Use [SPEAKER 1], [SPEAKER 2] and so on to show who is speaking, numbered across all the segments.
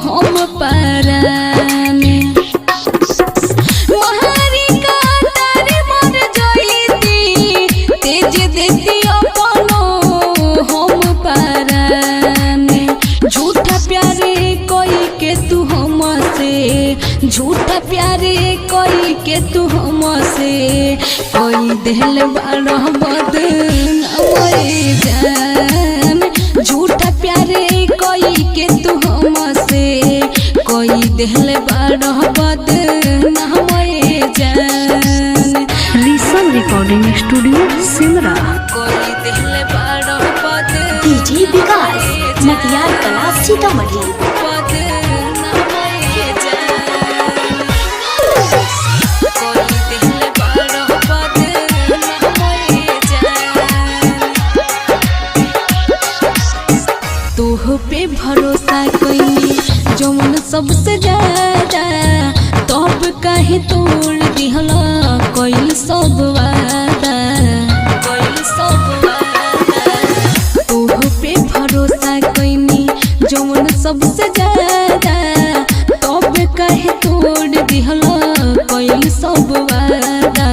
[SPEAKER 1] हम पराने महारी का तारे मर जाईती तेज देती अपनो हम पराने झूठा प्यारे कोई के तू हमसे झूठा प्यारे कोई के तू हमसे कोई दिल बड़ा बदनाम जान झूठा प्यारे कोई के तू हमसे कोई दिल बड़ा बदनाम जान।
[SPEAKER 2] Rishabh recording studio Simra.
[SPEAKER 1] कोई दिल बड़ा बदनाम
[SPEAKER 3] डीजे विकास मटियार कला सीतामढ़ी।
[SPEAKER 1] तोह पे भरोसा कई जौन सबसे ज्यादा तब काहे तोड़ दिहला कोई सब वादा तोह पे भरोसा कई जौन सबसे ज्यादा तब काहे तोड़ दिहला कोई सब वादा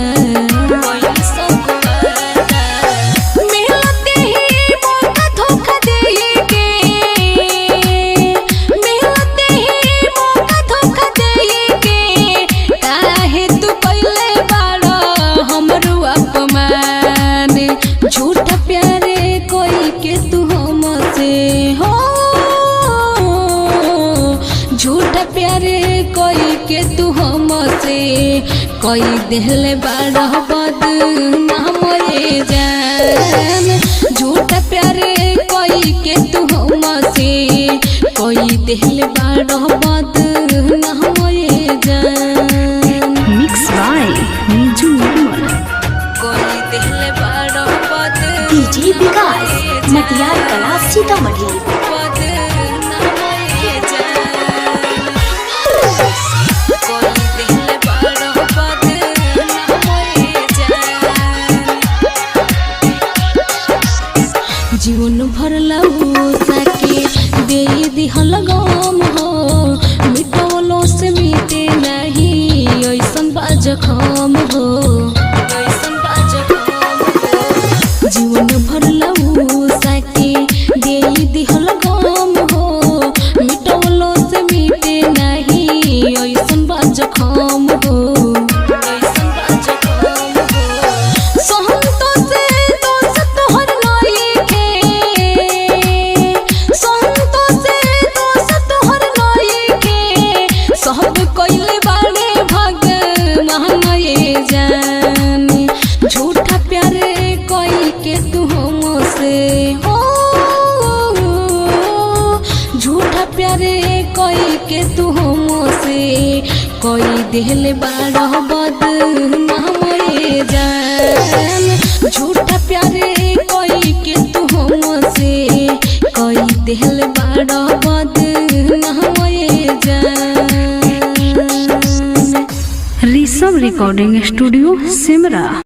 [SPEAKER 1] झूठा प्यारे कोई के तू हमसे हो झूठा प्यारे कोई के तू हमसे कोई दिल बड़ा बदनाम जान झूठा प्यारे कोई के तू हमसे कोई दिल बड़ा बदनाम जान।
[SPEAKER 2] मिक्स बाय नीजू निर्मल।
[SPEAKER 1] कोई दिल बड़ा
[SPEAKER 3] डीजे विकास मटियार कला सीतामढ़ी।
[SPEAKER 1] जीवन भर लहू सके दे दिहल गम हो मिटवलो से मिटे नहीं ऐसन बाजखम हो जीवन भर लहू सके दे दिहल गम हो मिटवलो से मिटे नहीं ऐसन बाजखम हो झूठा प्यारे कोई के तू हमसे हो झूठा प्यारे कोई के तू हमसे कोई दिल बड़ा बदनाम जान झूठा प्यारे कोई के तू हमसे कोई दिल बड़ा बदनाम जान।
[SPEAKER 2] Rishabh recording studio Simra.